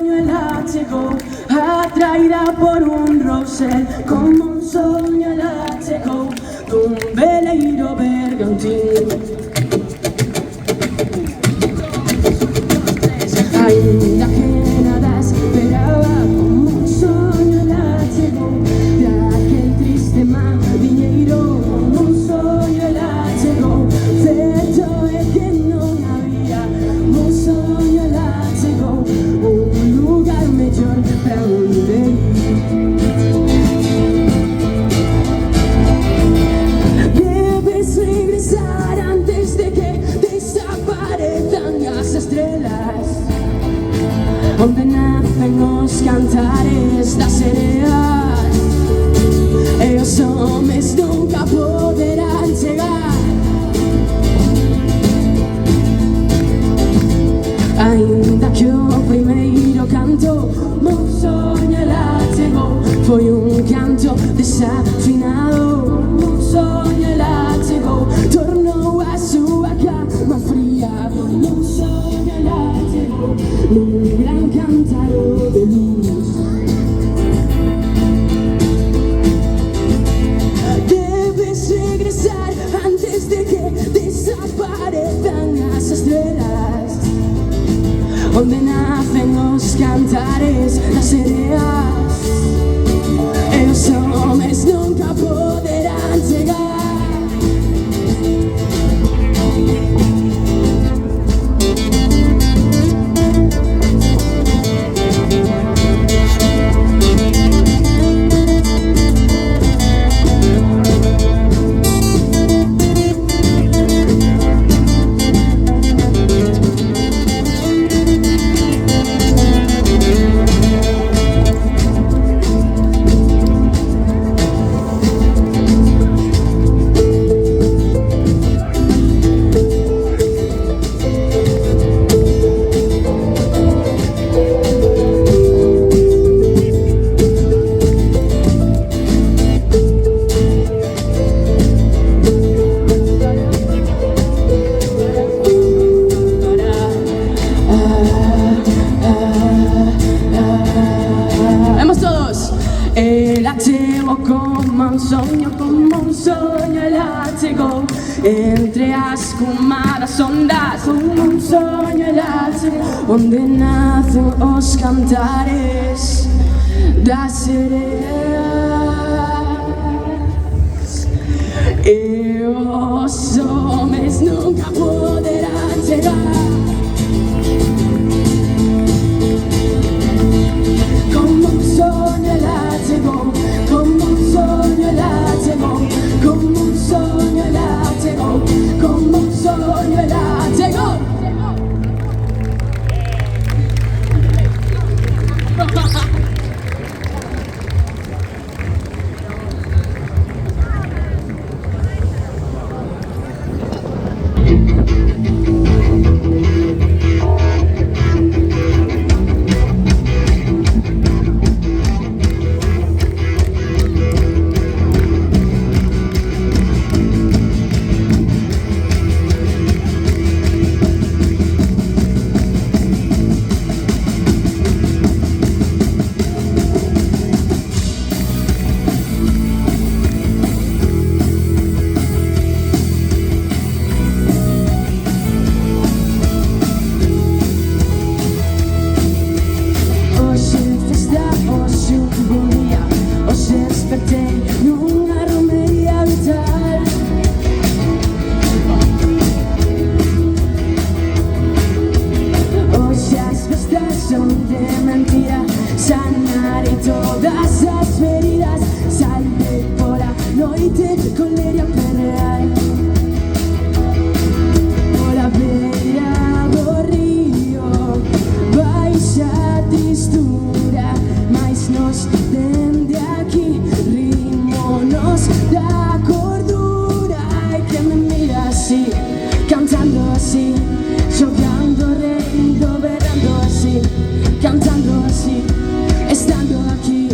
sueño el látigo, atraída por un rosel, como un sueño el látigo, de un veleiro bergantín. Ainda que nada esperaba, como un sueño el látigo, de aquel triste mariñeiro, como un sueño el látigo, certo é que non había un sueño el látigo, un lugar mellor para onde ir. Debes regresar antes de que desaparezcan las estrellas, onde nacen os cantares das sereas, e os homes nunca poderán chegar. Ainda que o primeiro canto, mon soño látigo, foi un canto desafinado. Mon soño látigo tornou a súa cama fría. Mon soño látigo nun gran cántaro de luz. Debes regresar antes de que desaparezcan as estrelas, onde nacen os cantares das sereas, e os homes nunca poderán chegar. Como un soño el látigo, entre as escumadas ondas, como un soño el látigo, onde nacen os cantares das sereas, e os homes nunca poderán chegar. Como un soño el látigo, como un soño el látigo, como un soño el látigo, como un soño el látigo. Cantando así, estando aquí.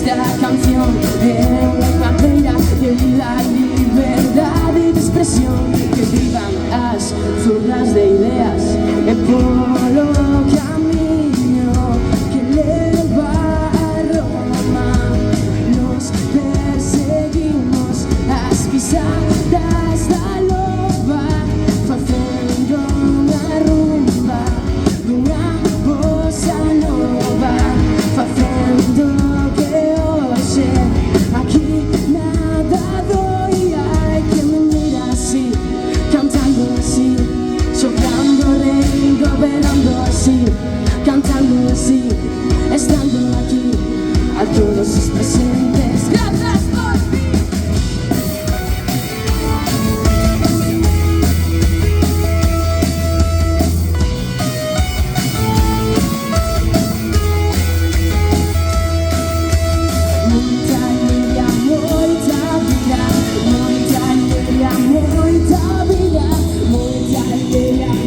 esta canción en bandera de la libertad y de expresión. Que vivan las zurdas de ideas en polo camino que eleva a Roma. Nos perseguimos as pisadas da loba, facendo unha rumba dunha bossa nova, facendo que hoxe aquí nada doi. Ai, que me mira así, cantando así, soplando, rindo, velando así, cantando así, estando aquí, a todos os presentes. Gracias por mí. Moita alegría, moita vida, moita alegría,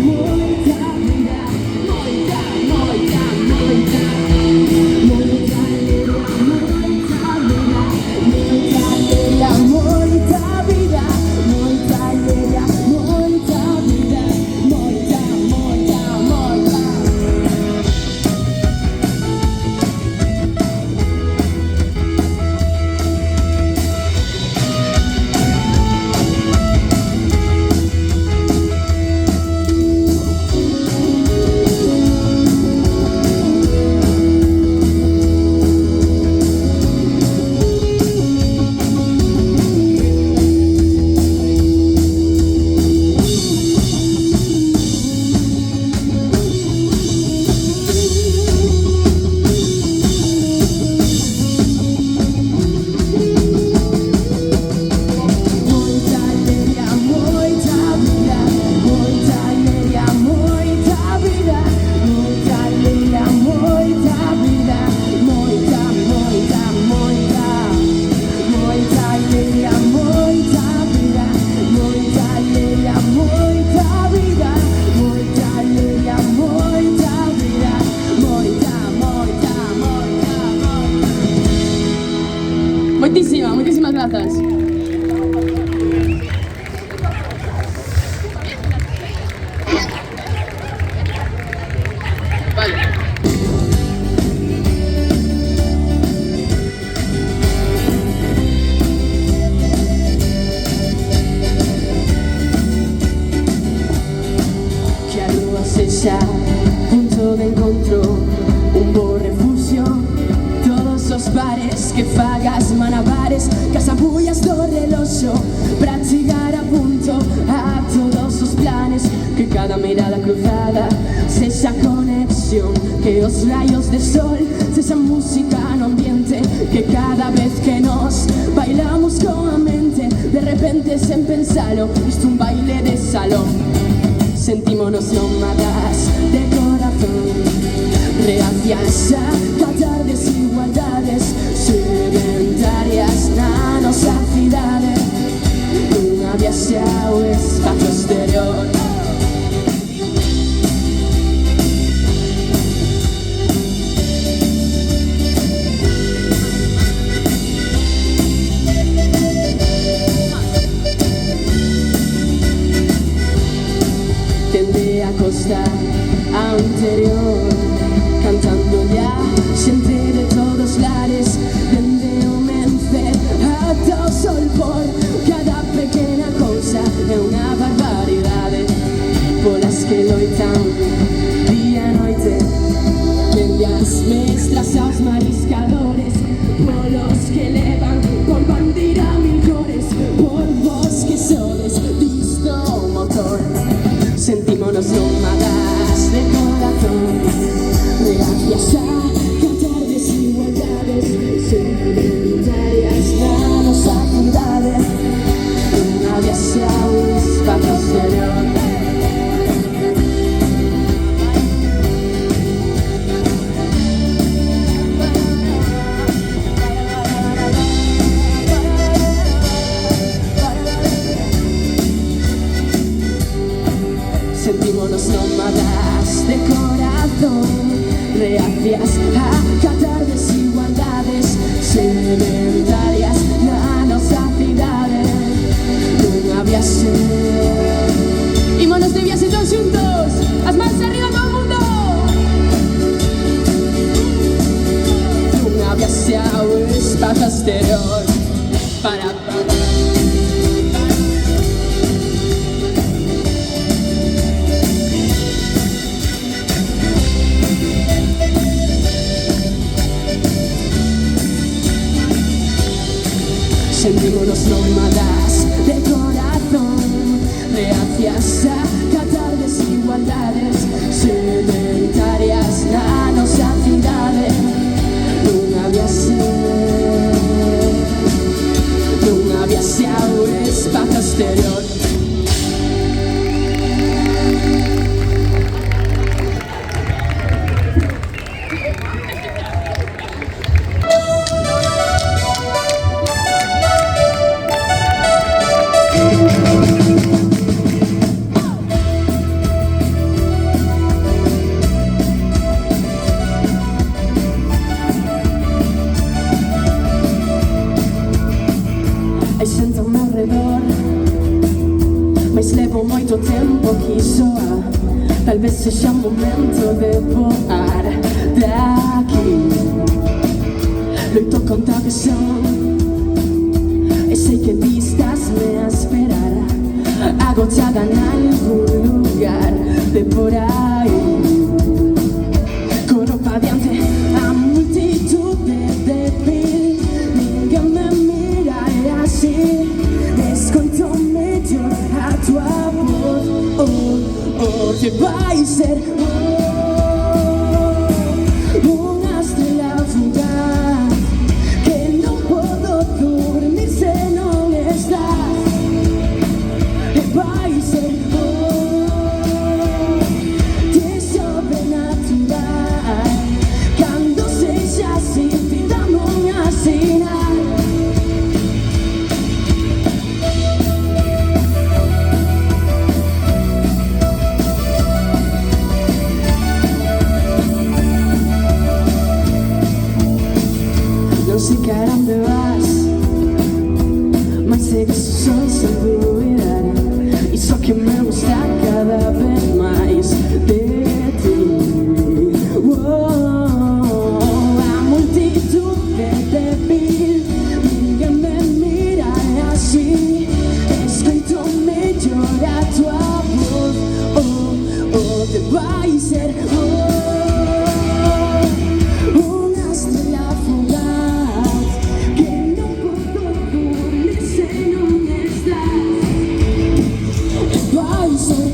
moita vida, moita alegría, moita vida, moita, moita, moita, moita alegría, moita vida, moita alegría, moita vida, moita alegría, moita vida, moita, moita, moitísimas, moitísimas grazas. Vale. Que a rúa sexa punto de encontro, un bo refugio, todos os bares que fagas manabares, casabullas do reloxo, pra chegar a punto a todos os planes. Que cada mirada cruzada sexa conexión, que os rayos de sol sexa música no ambiente, que cada vez que nos bailamos con a mente, de repente sen pensalo, isto un baile de salón. Sentímonos nómadas de corazón, reacias a catar desigualdades sedentarias na nosa cidade, unha viaxe ao espacio exterior. Tende a costa ao interior, cantando ya xente de todos lares, dende o Mence ata o sol por cada pequena cousa é unha barbaridade, polas que loitan día e noite, dende as mestras aos mariscadores, polos que levan con bandira mil cores, por vos que sodes disto o motor. Sentímonos nómadas de corazón, gracias a cantar desigualdades sedentarias na nosa cidade, unha viaxe ao espacio exterior. baja exterior para sentímonos nómadas de corazón, reacias a catar desigualdades sedentarias na nosa cidade. Non había o espacio exterior. Mas levo moito tempo aquí soa. Tal vez sexa un momento de voar daqui. Loito contra a presión e sei que vistasme a esperar, agotada nalgún lugar de por aí. Corro pa diante a multitude de vil. Ninguén me mira e así escoito medio a tua voz. Oh, te vai ser unha estrela fugaz que non podo dormir se non estás. E vai ser te sobrenatural cando sexa así, te dame unha sinal. Non sei que a onde vas, mas sei que son sen dúbida. E só que me gusta cada vez máis de ti. A multitude de vil, ninguén me mira así. Escoito mellor a tua voz. Oh, te vai ser unha estrela fugaz que non podo dormir se non estás. Vai ser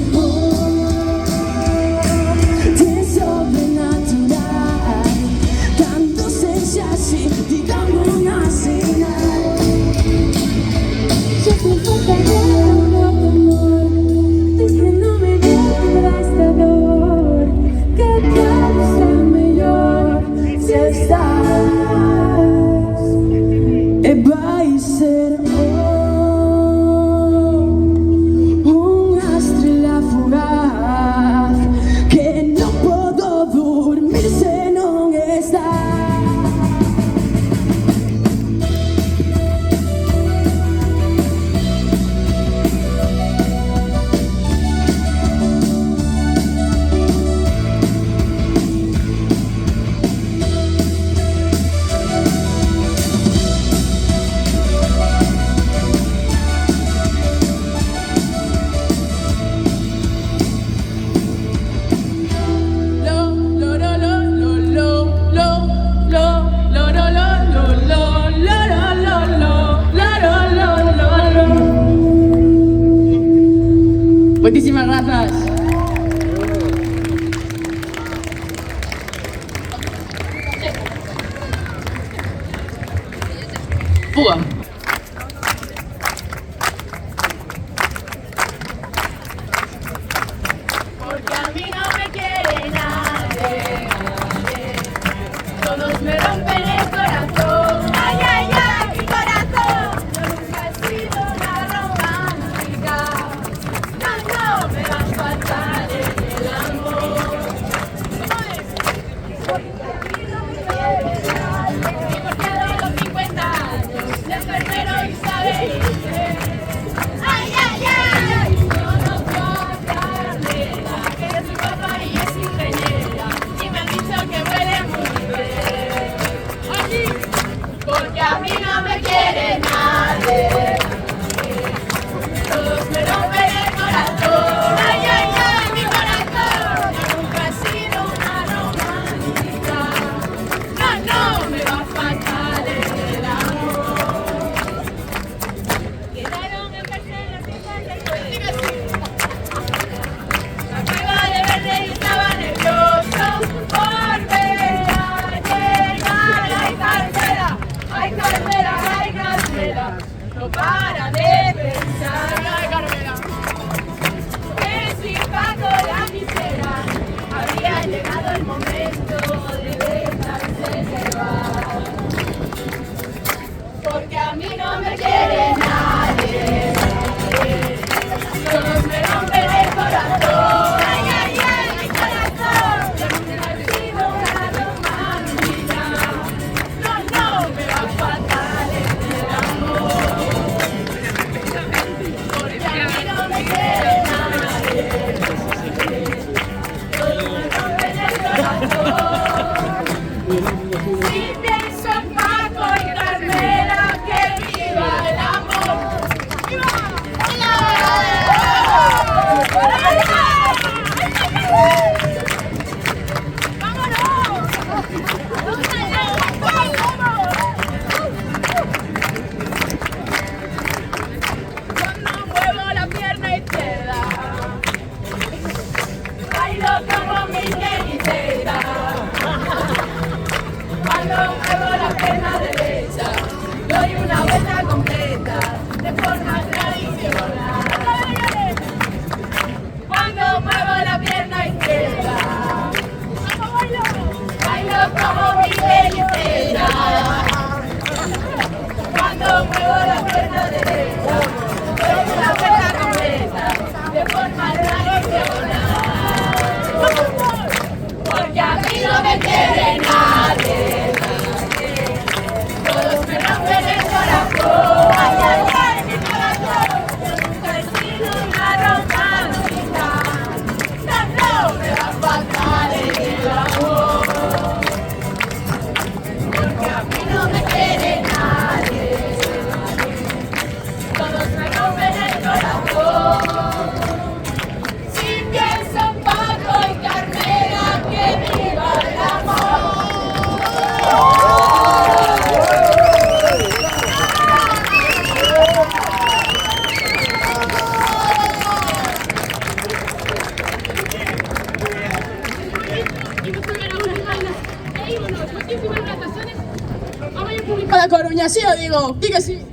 te sobrenatural cando sexa así, ti dame unha sinal. Ya te faltará un amor, desde no me deja esta dor, que todo está mejor si estás. E vai ser unha estrela fugaz que non podo dormir se non estás. Muchísimas gracias. Púa. Porque a mí no me quiere nadie, todos me rompen el corazón. Ay, ay, ay, mi corazón. Yo nunca he sido una romántica, no me va a faltar el amor. Porque a mí no me quiere nadie, y porque a los 50 años le perdí a mí no me quiere nadie. Todos me rompen el corazón. Ay, ay, ay, mi corazón. Yo nunca he sido una romántica. No, no me va a faltar el amor. Quedaron en Barcelona 56. La prueba de verde y estaba nervioso por ver a llegar. Ay, Carmela, ay, Carmela, ay, Carmela. No para de pensar, ay, Carmela, que si Paco la quisiera, habría llegado el momento de dejarse llevar. Porque a mí no me quiere nadie, todos me rompen el corazón. Ay, ay, ay, mi corazón, yo nunca he sido una romántica. No, no me va a faltar el amor. Porque a mí no me quiere nadie, todos me rompen el corazón. Si pienso en Paco y Carmela, que viva el amor. ¡Viva! ¡Vámonos! Cuando muevo la pierna izquierda, bailo como mi Jennifer. Cuando muevo la pierna derecha, doy una vuelta completa de forma tradicional. Cuando muevo la pierna izquierda, bailo como mi Jennifer. Cuando muevo la pierna derecha, doy una vuelta completa de forma tradicional. Porque a mí no me quiere nadie, todos me rompen el corazón. Ay, ay, ay, mi corazón, yo nunca he sido una romántica. No, no me va a faltar el amor. Porque a mí no me quiere nadie, todos me rompen el corazón. Si pienso en Paco y Carmela, que viva el amor. Para Coruña, sí o digo, di que sí.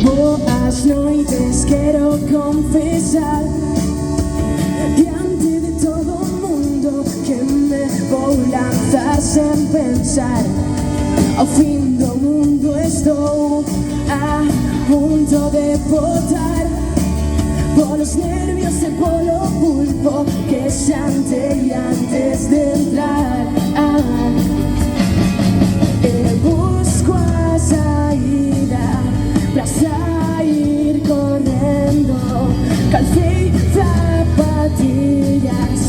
Boas noites, quero confesar diante de todo o mundo que me vou lanzar sen pensar. Ao fin do mundo estou a punto de botar polos nervios e polo pulpo que xantei antes de entrar. E busco a saída pra sair correndo. Calcei zapatillas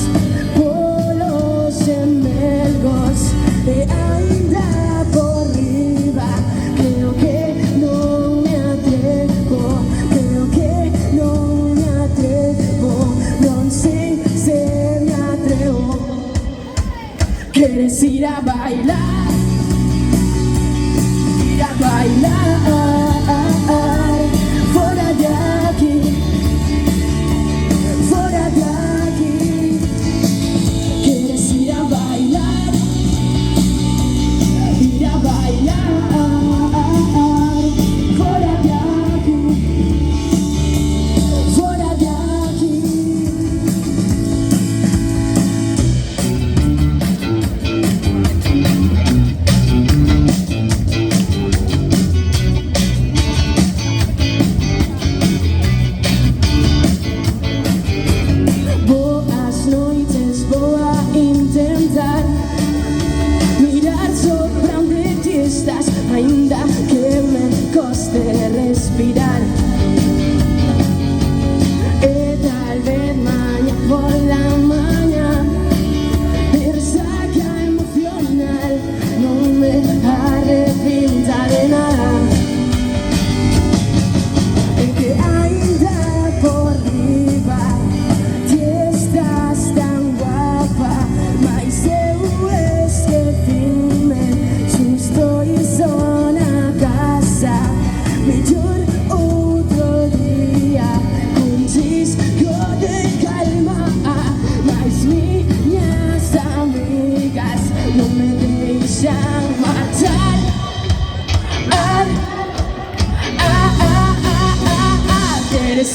polos emelgos e ainda por riba creo que non me atrevo, creo que non me atrevo, non sei se me atrevo. Queres ir a bailar? Ir a bailar fora de aquí, fora de aquí. Queres ir a bailar? Ir a bailar fora de aquí, fora de aquí.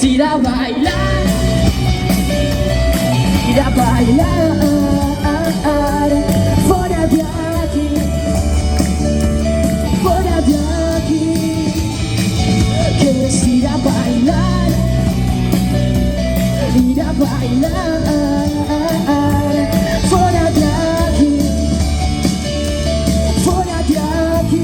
ir a bailar, ir a bailar, fuera de aquí, fuera de aquí. Quieres ir a bailar, ir a bailar, fuera de aquí, fuera de aquí.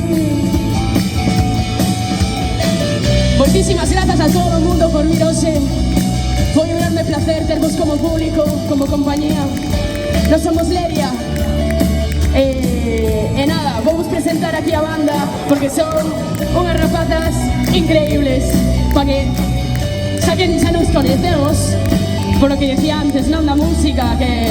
Moitísimas grazas a todo o mundo por vir hoxe. Foi un enorme placer tervos como público, como compañía. Nós somos Leria. E nada, vamos presentar aquí a banda porque son unhas rapazas increíbles. Pa que xa nos conhecemos, por lo que decía antes, non da música, que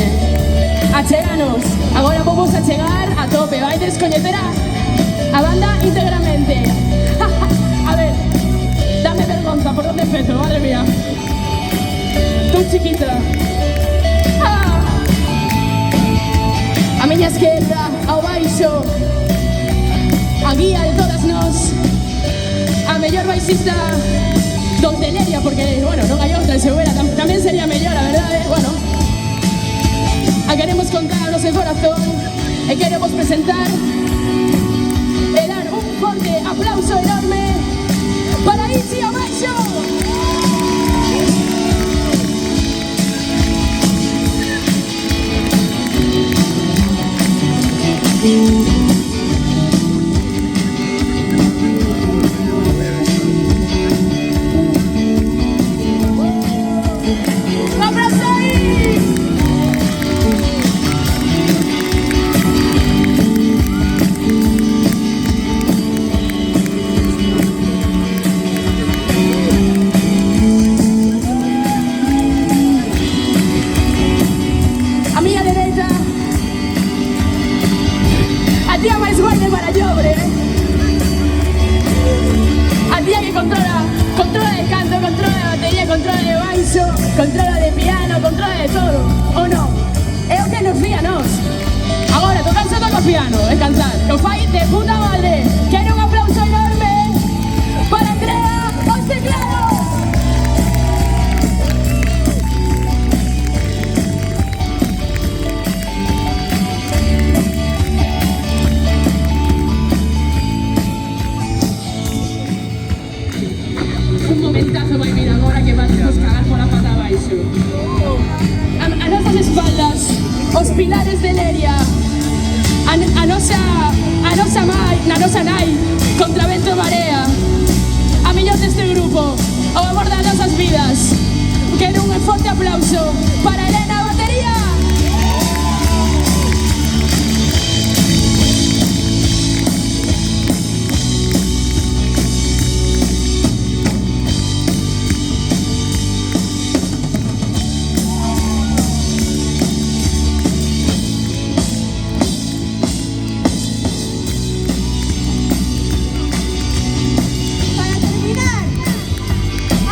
acheganos. Agora vamos a chegar a tope, vai descoñecer a banda íntegramente. A ver, dame vergonza, por onde empezo, madre mía. Tú chiquita. A miña esquerda, ao baixo, a guía de todas nós, a mellor baixista do de Leria, porque, bueno, non hai outra, se hubiera, tamén sería mellor, a verdade, bueno. A queremos contar a noso corazón e queremos presentar e dar un forte aplauso enorme para Isi Abaixo. ¡Un abrazo ahí! A miña dereita, a tía máis guai de Barallobre, a tía que controla de canto, controla de batería, controla de baixo, controla de piano, controla de todo, ou non? É o que nos di a nós. Agora, tocar só toca o piano e cantar, que o fai de puta madre. Quero un aplauso enorme para Andrea os teclados. Un momentazo vai vir agora que vas cagar pola pata abaixo. A nosas espaldas, os pilares de Leria, a nosa mai, na nosa nai, contra vento e marea, a mellor deste grupo, o amor das nosas vidas. Quero un forte aplauso para Elena, a batería. Para terminar,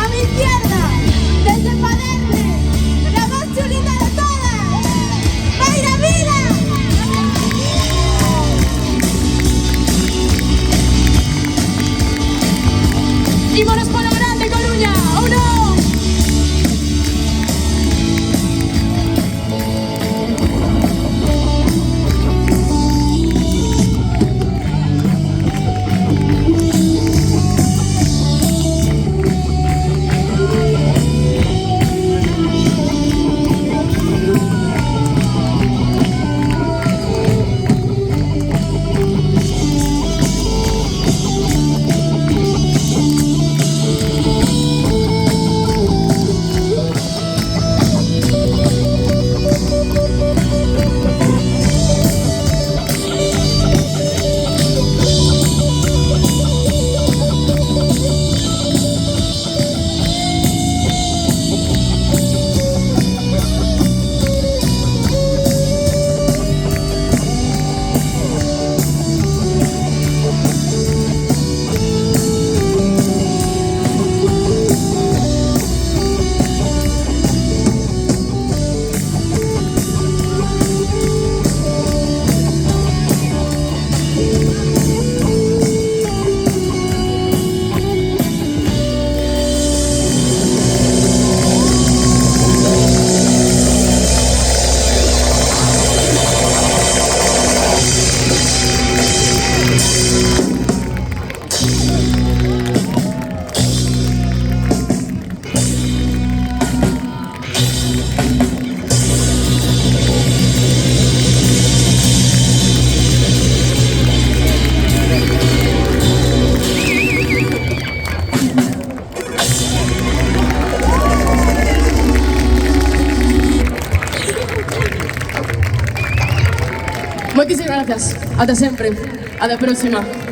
a mi izquierda, desde Paderne, la más chulita de Moltes gràcies. Ata sempre. A la pròxima.